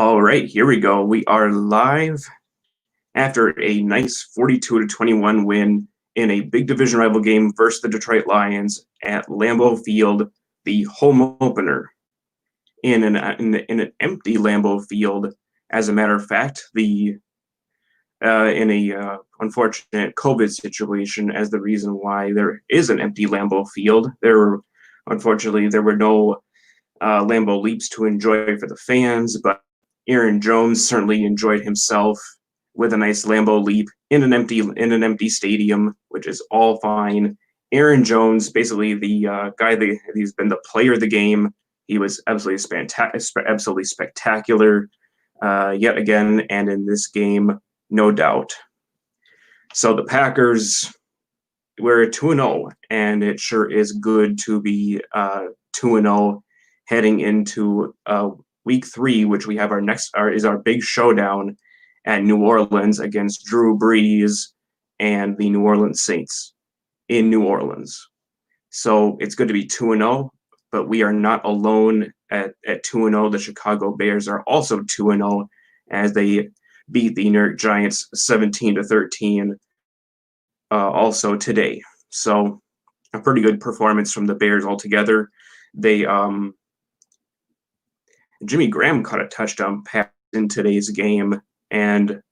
All right, here we go. We are live after a nice 42-21 win in a big division rival game versus the Detroit Lions at Lambeau Field, the home opener. In an empty Lambeau Field, as a matter of fact, in a unfortunate COVID situation as the reason why there is an empty Lambeau Field. Unfortunately, there were no Lambeau Leaps to enjoy for the fans, but Aaron Jones certainly enjoyed himself with a nice Lambeau Leap in an empty stadium, which is all fine. Aaron Jones, basically the guy that he's been the player of the game. He was absolutely spectacular yet again, and in this game, no doubt. So the Packers were 2-0, and it sure is good to be 2-0 heading into week 3, which we have is our big showdown at New Orleans against Drew Brees and the New Orleans Saints in New Orleans. So it's good to be 2-0, but we are not alone at 2-0. The Chicago Bears are also 2-0 as they beat the New York Giants 17-13 also today. So a pretty good performance from the Bears altogether. Jimmy Graham caught a touchdown pass in today's game, and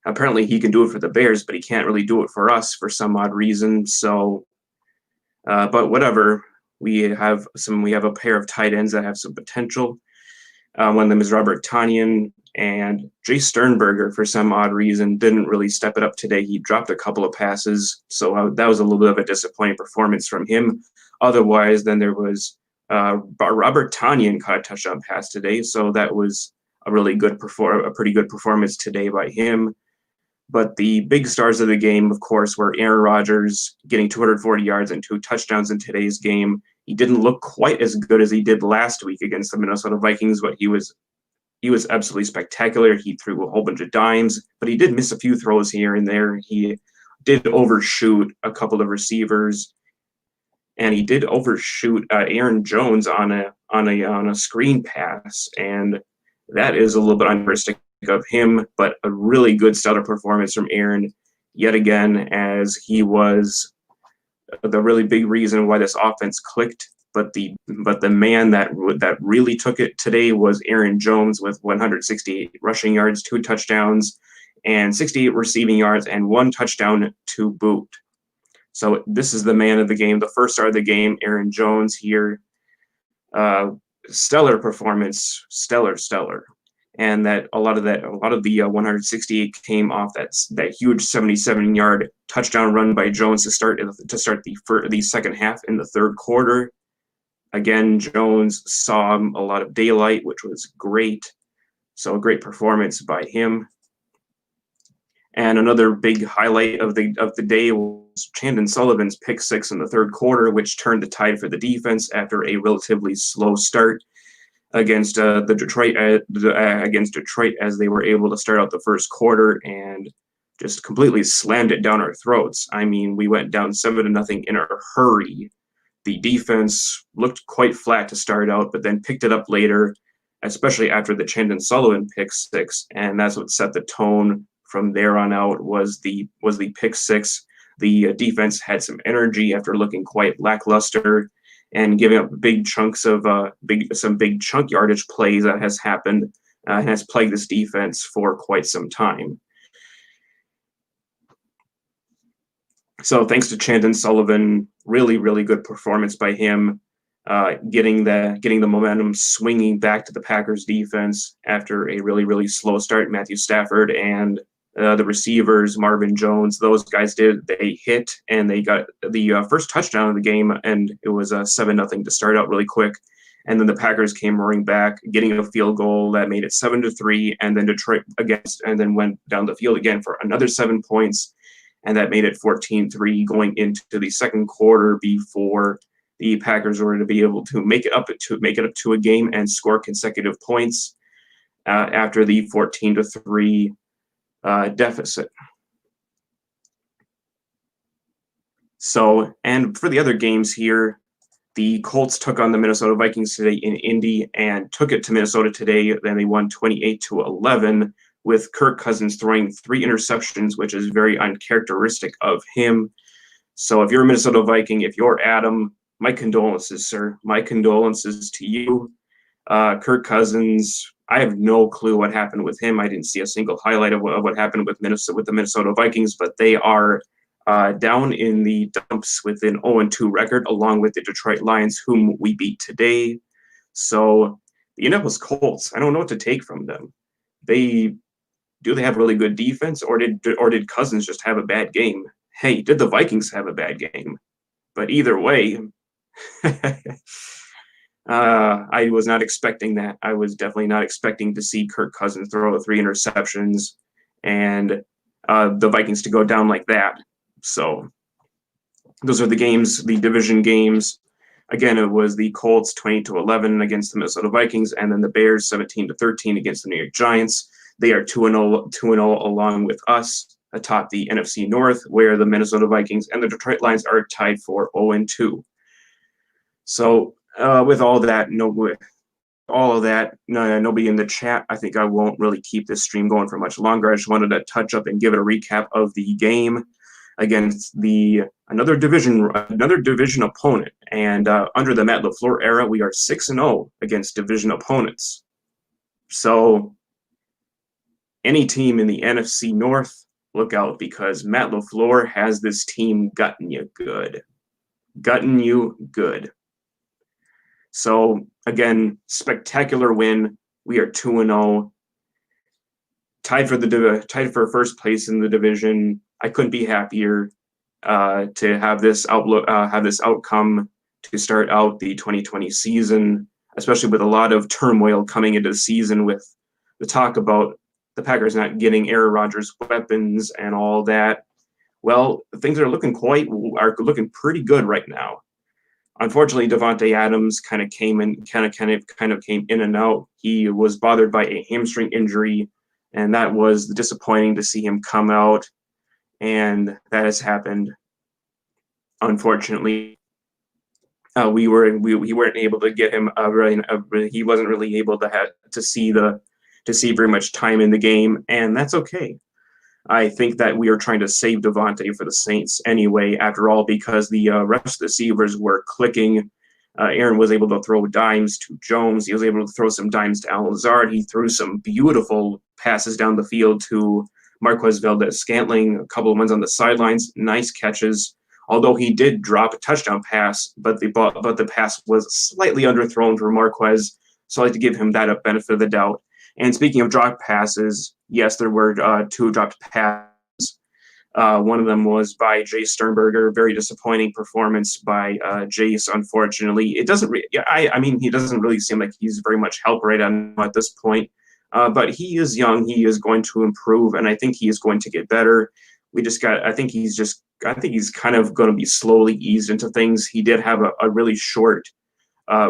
apparently he can do it for the Bears, but he can't really do it for us for some odd reason. So, but whatever. We have a pair of tight ends that have some potential. One of them is Robert Tonyan, and Jay Sternberger, for some odd reason, didn't really step it up today. He dropped a couple of passes, so that was a little bit of a disappointing performance from him. Otherwise, then there was Robert Tonyan caught a touchdown pass today, so that was a pretty good performance today by him. But the big stars of the game, of course, were Aaron Rodgers getting 240 yards and 2 touchdowns in today's game. He didn't look quite as good as he did last week against the Minnesota Vikings, but he was absolutely spectacular. He threw a whole bunch of dimes, but he did miss a few throws here and there. He did overshoot a couple of receivers, and he did overshoot Aaron Jones on a screen pass, and that is a little bit unrealistic of him, but a really good stellar performance from Aaron yet again, as he was the really big reason why this offense clicked. But the man that really took it today was Aaron Jones with 168 rushing yards, 2 touchdowns, and 68 receiving yards, and 1 touchdown to boot. So this is the man of the game, the first star of the game, Aaron Jones here. Stellar performance, stellar. And that a lot of the 168 came off that huge 77-yard touchdown run by Jones to start the second half in the third quarter. Again, Jones saw a lot of daylight, which was great. So a great performance by him. And another big highlight of the day was Chandon Sullivan's pick 6 in the third quarter, which turned the tide for the defense after a relatively slow start against Detroit as they were able to start out the first quarter and just completely slammed it down our throats. I mean, we went down 7-0 in a hurry. The defense looked quite flat to start out, but then picked it up later, especially after the Chandon Sullivan pick 6, and that's what set the tone from there on out was the pick 6. The defense had some energy after looking quite lackluster and giving up big chunks of some big chunk yardage plays that has happened and has plagued this defense for quite some time. So thanks to Chandon Sullivan, really good performance by him, getting the momentum swinging back to the Packers defense after a really slow start. Matthew Stafford and the receivers, Marvin Jones, those guys they hit, and they got the first touchdown of the game, and it was 7-0 to start out really quick. And then the Packers came roaring back, getting a field goal that made it 7-3, and then Detroit went down the field again for another 7 points, and that made it 14-3 going into the second quarter before the Packers were to be able to make it up to a game and score consecutive points after the 14-3 deficit. So, and for the other games here, The Colts took on the Minnesota Vikings today in Indy and took it to Minnesota today. Then they won 28-11 with Kirk Cousins throwing 3 interceptions, which is very uncharacteristic of him. So if you're a Minnesota Viking, if you're Adam, my condolences, sir. My condolences to you. Kirk Cousins, I have no clue what happened with him. I didn't see a single highlight of what happened with the Minnesota Vikings, but they are down in the dumps with an 0-2 record, along with the Detroit Lions, whom we beat today. So the Indianapolis Colts, I don't know what to take from them. Do they have really good defense, or did Cousins just have a bad game? Hey, did the Vikings have a bad game? But either way, I was not expecting that. I was definitely not expecting to see Kirk Cousins throw 3 interceptions and the Vikings to go down like that. So those are the games, the division games. Again, it was the Colts 20-11 against the Minnesota Vikings, and then the Bears 17-13 against the New York Giants. They are 2-0 along with us atop the NFC North, where the Minnesota Vikings and the Detroit Lions are tied for 0-2. So with all that, nobody in the chat, I think I won't really keep this stream going for much longer. I just wanted to touch up and give it a recap of the game against another division opponent. And under the Matt LaFleur era, we are 6-0 against division opponents. So any team in the NFC North, look out, because Matt LaFleur has this team gutting you good. So again, spectacular win. We are 2-0, tied for first place in the division. I couldn't be happier to have this outcome to start out the 2020 season, especially with a lot of turmoil coming into the season with the talk about the Packers not getting Aaron Rodgers weapons and all that. Well, things are looking pretty good right now. Unfortunately, Davante Adams kind of came in and out. He was bothered by a hamstring injury, and that was disappointing to see him come out. And that has happened. Unfortunately, we weren't able to get him. He wasn't really able to see very much time in the game, and that's okay. I think that we are trying to save Davante for the Saints anyway, after all, because the rest of the receivers were clicking. Aaron was able to throw dimes to Jones. He was able to throw some dimes to Al Lazard. He threw some beautiful passes down the field to Marquez Valdez-Scantling, a couple of ones on the sidelines, nice catches. Although he did drop a touchdown pass, but the pass was slightly underthrown for Marquez, so I like to give him that a benefit of the doubt. And speaking of dropped passes, yes, there were 2 dropped passes. One of them was by Jace Sternberger. Very disappointing performance by Jace, unfortunately. He doesn't really seem like he's very much help right at this point. But he is young. He is going to improve, and I think he is going to get better. I think he's kind of going to be slowly eased into things. He did have a really short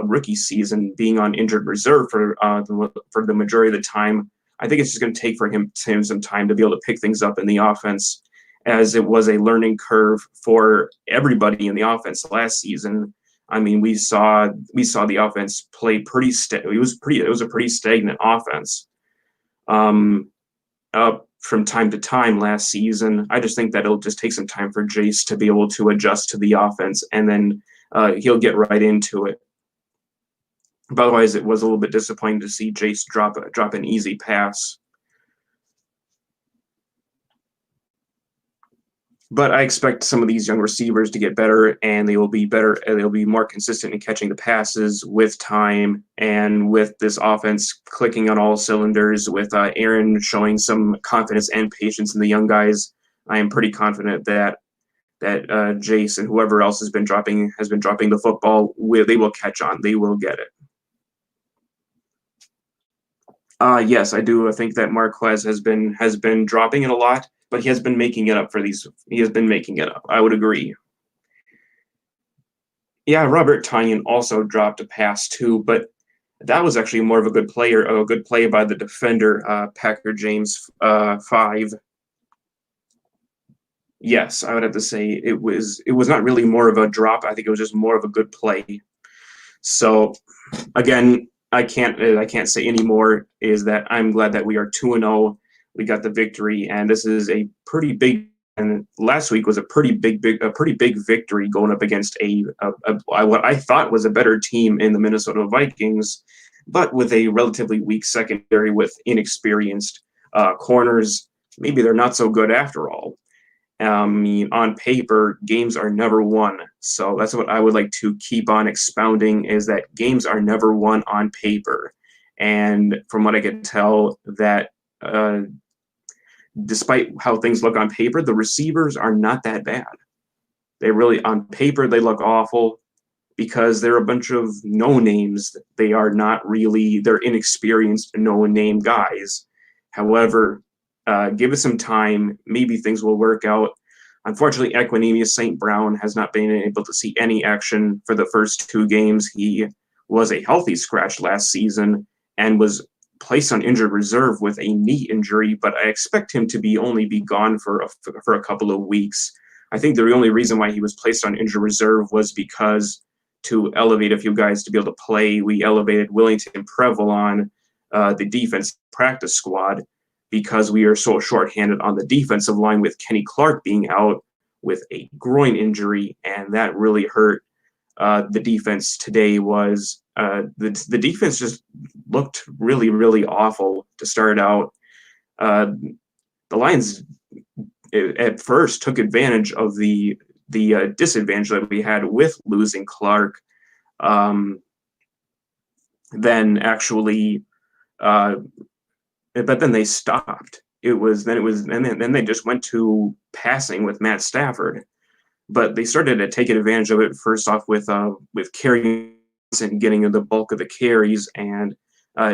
rookie season, being on injured reserve for the majority of the time. I think it's just going to take for him some time to be able to pick things up in the offense, as it was a learning curve for everybody in the offense last season. I mean, we saw the offense play pretty it was a pretty stagnant offense from time to time last season. I just think that it'll just take some time for Jace to be able to adjust to the offense, and then he'll get right into it. But otherwise, it was a little bit disappointing to see Jace drop an easy pass. But I expect some of these young receivers to get better, and they will be better. They'll be more consistent in catching the passes with time, and with this offense clicking on all cylinders, with Aaron showing some confidence and patience in the young guys. I am pretty confident that Jace and whoever else has been dropping the football, they will catch on. They will get it. Yes, I do. I think that Marquez has been dropping it a lot, but he has been making it up for these. He has been making it up. I would agree. Yeah, Robert Tonyan also dropped a pass too, but that was actually more of a good play by the defender, Packer James 5. Yes, I would have to say it was not really more of a drop. I think it was just more of a good play. So again, I can't say any more. Is that I'm glad that we are 2-0. We got the victory, and this is a pretty big. And last week was a pretty big victory going up against what I thought was a better team in the Minnesota Vikings, but with a relatively weak secondary with inexperienced corners. Maybe they're not so good after all. I mean, on paper, games are never won. So that's what I would like to keep on expounding is that games are never won on paper. And from what I can tell, that despite how things look on paper, the receivers are not that bad. They really, on paper, they look awful because they're a bunch of no names. They are not really, they're inexperienced no name guys. However, give us some time. Maybe things will work out. Unfortunately, Equinemius St. Brown has not been able to see any action for the first 2 games. He was a healthy scratch last season and was placed on injured reserve with a knee injury, but I expect him to only be gone for a couple of weeks. I think the only reason why he was placed on injured reserve was because to elevate a few guys to be able to play, we elevated Willington and Prevel on the defense practice squad because we are so shorthanded on the defensive line with Kenny Clark being out with a groin injury, and that really hurt the defense today. Was the defense just looked really, really awful to start out. The Lions at first took advantage of the disadvantage that we had with losing Clark. Then actually, but then they stopped. Then they just went to passing with Matt Stafford. But they started to take advantage of it first off with Kerry Johnson getting the bulk of the carries, and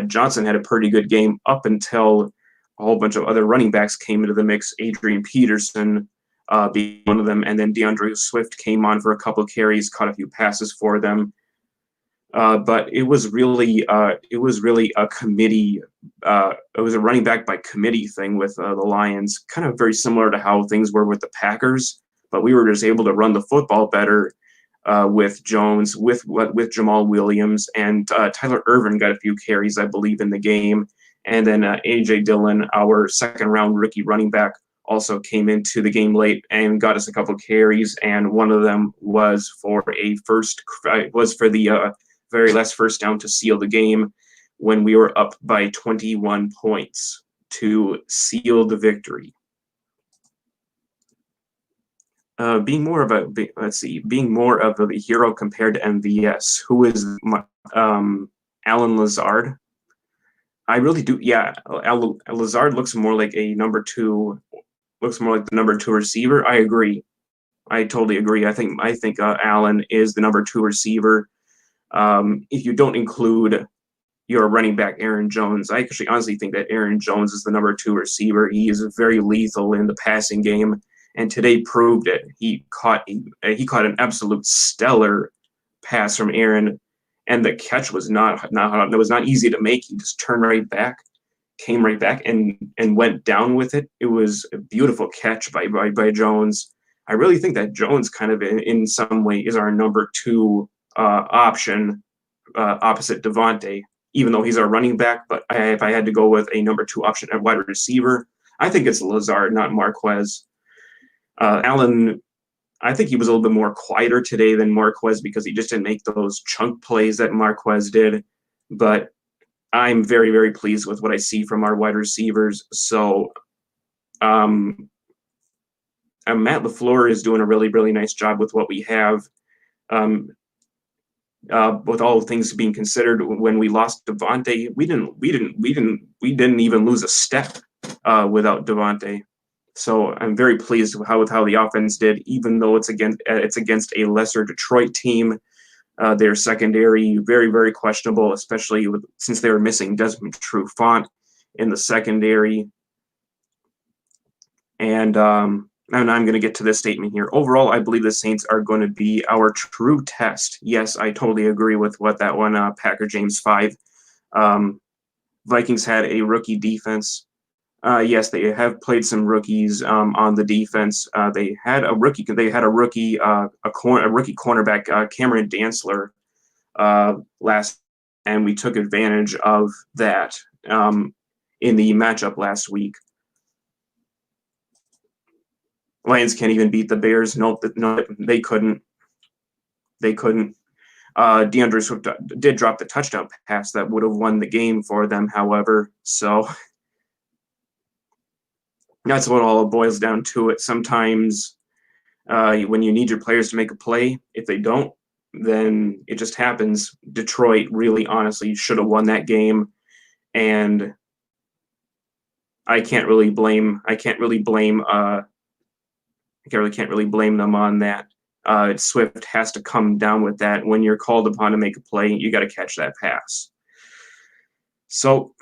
Johnson had a pretty good game up until a whole bunch of other running backs came into the mix. Adrian Peterson being one of them, and then DeAndre Swift came on for a couple of carries, caught a few passes for them. But it was really a committee. It was a running back by committee thing with the Lions, kind of very similar to how things were with the Packers. But we were just able to run the football better with Jones, with Jamal Williams, and Tyler Irvin got a few carries, I believe, in the game. And then A.J. Dillon, our second-round rookie running back, also came into the game late and got us a couple carries. And one of them was for the very last first down to seal the game when we were up by 21 points to seal the victory. Being more of a hero compared to MVS, who is Alan Lazard. I really do. Yeah, Lazard looks more like a number 2. Looks more like the number 2 receiver. I agree. I totally agree. I think Allen is the number 2 receiver. If you don't include your running back Aaron Jones, I actually honestly think that Aaron Jones is the number 2 receiver. He is very lethal in the passing game, and today proved it. He caught an absolute stellar pass from Aaron, and the catch was not easy to make. He just turned right back, came right back, and went down with it. It was a beautiful catch by Jones. I really think that Jones kind of in some way is our number 2 option opposite Devontae, even though he's our running back. But if I had to go with a number 2 option at wide receiver, I think it's Lazard, not Marquez. Allen, I think he was a little bit more quieter today than Marquez because he just didn't make those chunk plays that Marquez did. But I'm very, very pleased with what I see from our wide receivers. So Matt LaFleur is doing a really, really nice job with what we have. With all things being considered, when we lost Devontae, we didn't even lose a step without Devontae. So I'm very pleased with how the offense did, even though it's against a lesser Detroit team. Their secondary very, very questionable, especially since they were missing Desmond Trufant in the secondary. And I'm going to get to this statement here. Overall, I believe the Saints are going to be our true test. Yes, I totally agree with what that one, Packer James 5. Vikings had a rookie defense. Yes, they have played some rookies on the defense. They had a rookie cornerback, Cameron Dantzler, last, and we took advantage of that in the matchup last week. Lions can't even beat the Bears. No, they couldn't. They couldn't. DeAndre Swift did drop the touchdown pass that would have won the game for them, however. So that's what all boils down to it. Sometimes when you need your players to make a play, if they don't, then it just happens. Detroit really, honestly, should have won that game, and I can't really blame them on that. Swift has to come down with that. When you're called upon to make a play, you got to catch that pass. So,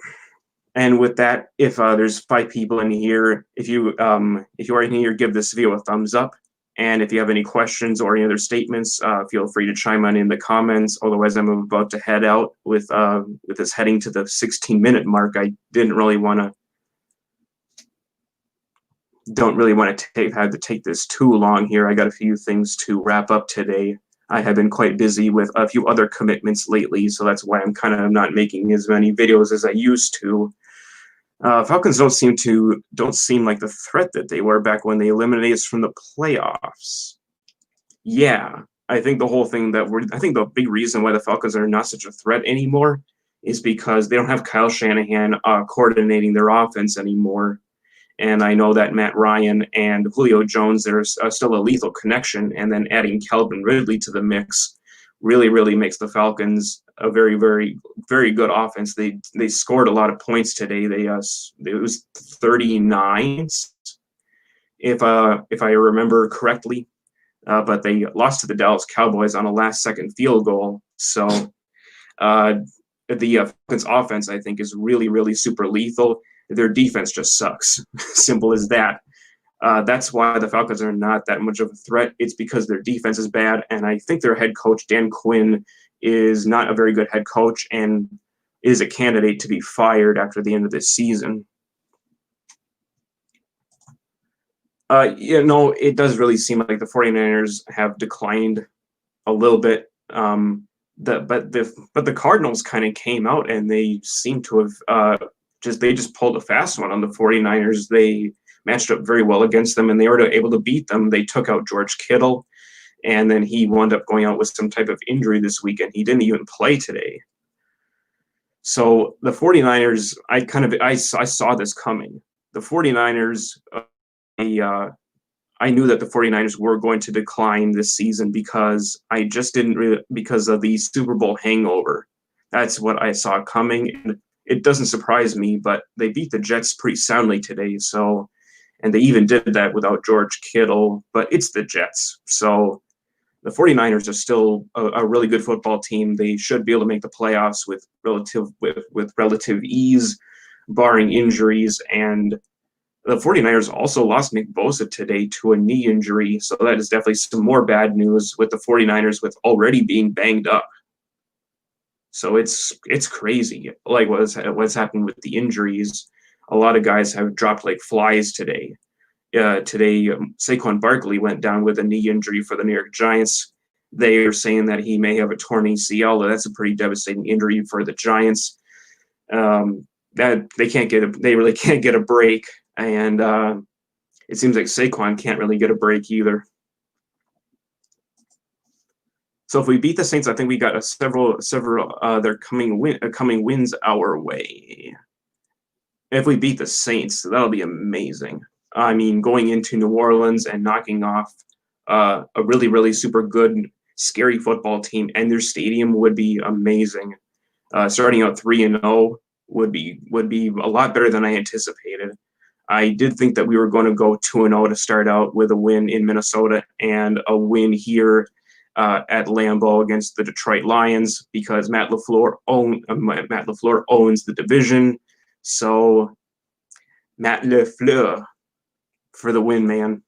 and with that, if there's 5 people in here, if you are in here, give this video a thumbs up. And if you have any questions or any other statements, feel free to chime in the comments. Otherwise, I'm about to head out with this heading to the 16-minute mark. I don't really want to have to take this too long here. I got a few things to wrap up today. I have been quite busy with a few other commitments lately, so that's why I'm kind of not making as many videos as I used to. Falcons don't seem like the threat that they were back when they eliminated us from the playoffs. Yeah, I think the big reason why the Falcons are not such a threat anymore is because they don't have Kyle Shanahan coordinating their offense anymore. And I know that Matt Ryan and Julio Jones, there's still a lethal connection, and then adding Calvin Ridley to the mix really, really makes the Falcons a very, very, very good offense. They scored a lot of points today. It was 39, if I remember correctly, but they lost to the Dallas Cowboys on a last-second field goal. So the Falcons' offense, I think, is really, really super lethal. Their defense just sucks. Simple as that. That's why the Falcons are not that much of a threat. It's because their defense is bad, and I think their head coach, Dan Quinn, is not a very good head coach and is a candidate to be fired after the end of this season. It does really seem like the 49ers have declined a little bit. But the Cardinals kind of came out and they seem to have just pulled a fast one on the 49ers. They matched up very well against them, and they were able to beat them. They took out George Kittle, and then he wound up going out with some type of injury this week, and he didn't even play today. So the 49ers, I saw this coming. The 49ers, I knew that the 49ers were going to decline this season because because of the Super Bowl hangover. That's what I saw coming, and it doesn't surprise me, but they beat the Jets pretty soundly today. So, and they even did that without George Kittle, but it's the Jets. So the 49ers are still a really good football team. They should be able to make the playoffs with relative ease, barring injuries. And the 49ers also lost Nick Bosa today to a knee injury. So that is definitely some more bad news with the 49ers with already being banged up. So it's crazy, like what's happened with the injuries. A lot of guys have dropped like flies today. Saquon Barkley went down with a knee injury for the New York Giants. They are saying that he may have a torn ACL. That's a pretty devastating injury for the Giants. That they really can't get a break, and it seems like Saquon can't really get a break either. So if we beat the Saints, I think we got several their coming wins our way. If we beat the Saints, that'll be amazing. I mean, going into New Orleans and knocking off a really, really super good, scary football team, and their stadium would be amazing. Starting out 3-0 would be a lot better than I anticipated. I did think that we were going to go 2-0 to start out with a win in Minnesota and a win here at Lambeau against the Detroit Lions because Matt LaFleur owns the division. So Matt LaFleur for the win, man.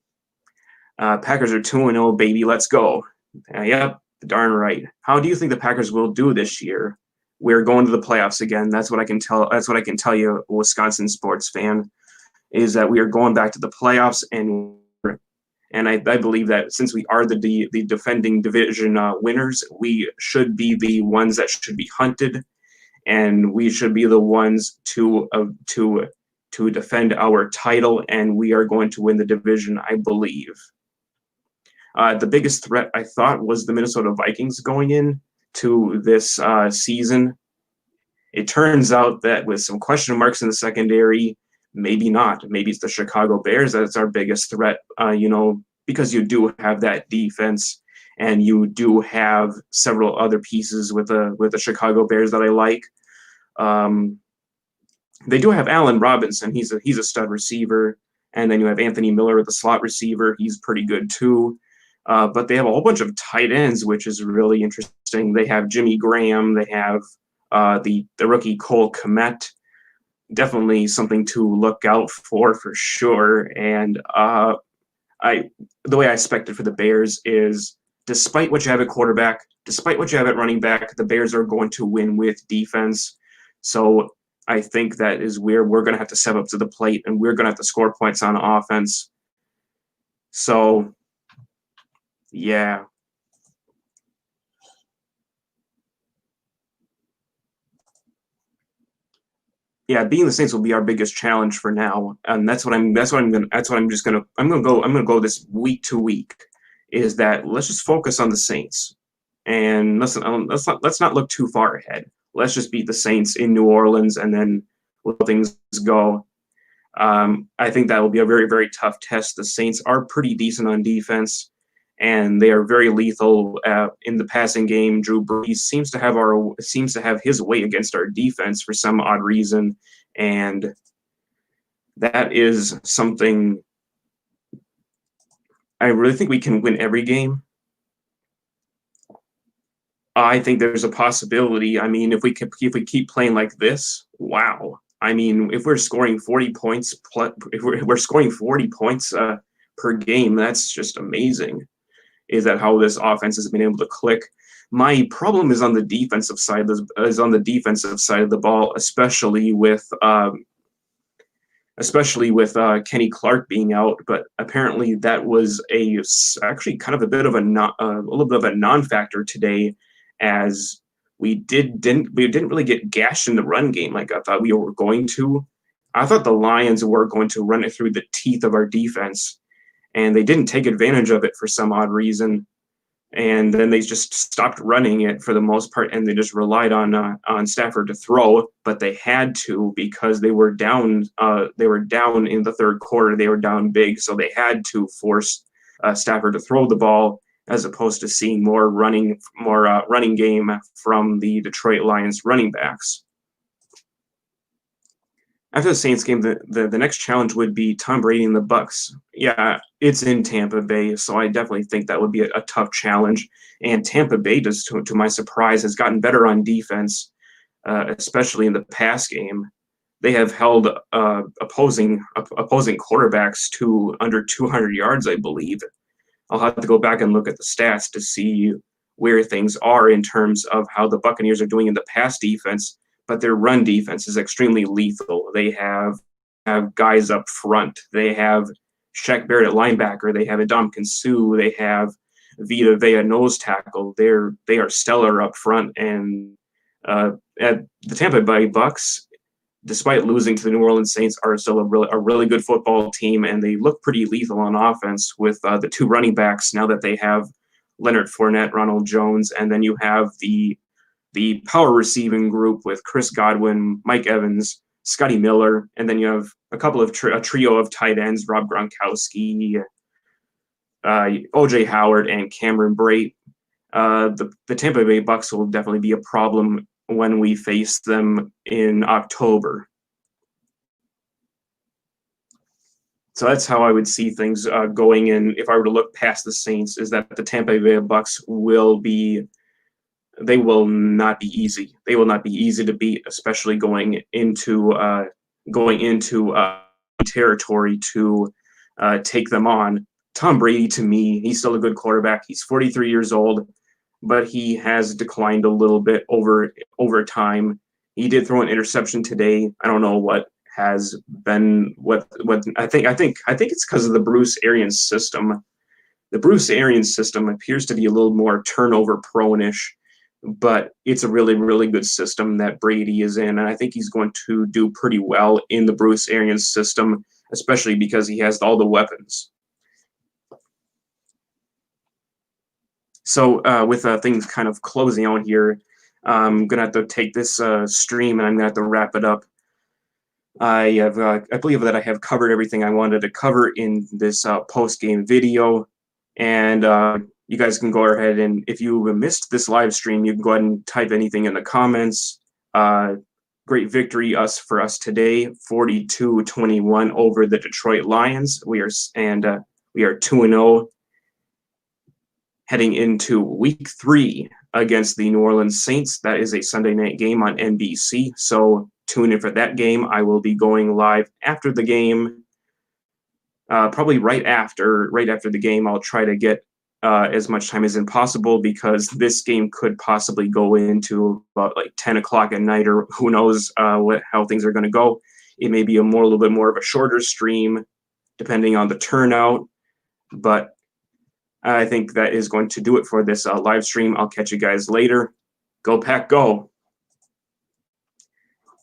Packers are 2-0, baby. Let's go. Yep, darn right. How do you think the Packers will do this year? We're going to the playoffs again. That's what I can tell. That's what I can tell you, a Wisconsin sports fan, is that we are going back to the playoffs, and And I believe that since we are the defending division winners, we should be the ones that should be hunted, and we should be the ones to defend our title, and we are going to win the division, I believe. The biggest threat, I thought, was the Minnesota Vikings going in to this season. It turns out that with some question marks in the secondary, maybe not. Maybe it's the Chicago Bears that's our biggest threat, because you do have that defense, and you do have several other pieces with the Chicago Bears that I like. They do have Allen Robinson. He's a stud receiver. And then you have Anthony Miller, the slot receiver. He's pretty good too. But they have a whole bunch of tight ends, which is really interesting. They have Jimmy Graham. They have the rookie Cole Kmet. Definitely something to look out for sure. And the way I expect it for the Bears is, despite what you have at quarterback, despite what you have at running back, the Bears are going to win with defense. So I think that is where we're going to have to step up to the plate, and we're going to have to score points on offense. So, yeah. Yeah, beating the Saints will be our biggest challenge for now, and I'm gonna go this week to week. Is that let's just focus on the Saints, and let's not look too far ahead. Let's just beat the Saints in New Orleans, and then let things go. I think that will be a very, very tough test. The Saints are pretty decent on defense, and they are very lethal in the passing game. Drew Brees seems to have his way against our defense for some odd reason, and that is something I really think we can win every game. I think there's a possibility. I mean, if we keep playing like this, wow. I mean, if we're scoring 40 points, if we're scoring 40 points per game, that's just amazing. Is that how this offense has been able to click? My problem is on the defensive side. Is on the defensive side of the ball, especially with Kenny Clark being out. But apparently, that was actually kind of a little bit of a non-factor today, as we didn't really get gashed in the run game like I thought we were going to. I thought the Lions were going to run it through the teeth of our defense, and they didn't take advantage of it for some odd reason. And then they just stopped running it for the most part, and they just relied on Stafford to throw. But they had to, because they were down. They were down in the third quarter. They were down big, so they had to force Stafford to throw the ball, as opposed to seeing more running game from the Detroit Lions running backs. After the Saints game, the next challenge would be Tom Brady and the Bucs. Yeah, it's in Tampa Bay, so I definitely think that would be a tough challenge. And Tampa Bay, to my surprise, has gotten better on defense, especially in the pass game. They have held opposing quarterbacks to under 200 yards, I believe. I'll have to go back and look at the stats to see where things are in terms of how the Buccaneers are doing in the pass defense. But their run defense is extremely lethal. They have guys up front. They have Shaq Barrett at linebacker. They have Ndamukong Suh. They have Vita Vea nose tackle. They are stellar up front. And at the Tampa Bay Bucs, despite losing to the New Orleans Saints, are still a really good football team, and they look pretty lethal on offense with the two running backs now that they have Leonard Fournette, Ronald Jones, and then you have the power receiving group with Chris Godwin, Mike Evans, Scotty Miller, and then you have a trio of tight ends, Rob Gronkowski, O.J. Howard, and Cameron Brate. The Tampa Bay Bucs will definitely be a problem when we face them in October. So that's how I would see things going in. If I were to look past the Saints, is that the Tampa Bay Bucs will not be easy. They will not be easy to beat, especially going into territory to take them on. Tom Brady, to me, he's still a good quarterback. He's 43 years old, but he has declined a little bit over time. He did throw an interception today. I don't know what has been what I think it's because of the Bruce Arians system. The Bruce Arians system appears to be a little more turnover prone-ish, but it's a really, really good system that Brady is in, and I think he's going to do pretty well in the Bruce Arians system, especially because he has all the weapons. So with things kind of closing out here, I'm going to have to take this stream and I'm going to have to wrap it up. I believe that I have covered everything I wanted to cover in this post-game video, and you guys can go ahead and, if you missed this live stream, you can go ahead and type anything in the comments. Great victory for us today, 42-21 over the Detroit Lions. We are 2-0 heading into week 3 against the New Orleans Saints. That is a Sunday night game on NBC, so tune in for that game. I will be going live after the game, probably right after the game. I'll try to get as much time as possible, because this game could possibly go into about like 10 o'clock at night, or who knows how things are going to go. It may be a little bit more of a shorter stream, depending on the turnout, but I think that is going to do it for this live stream. I'll catch you guys later. Go Pack, go!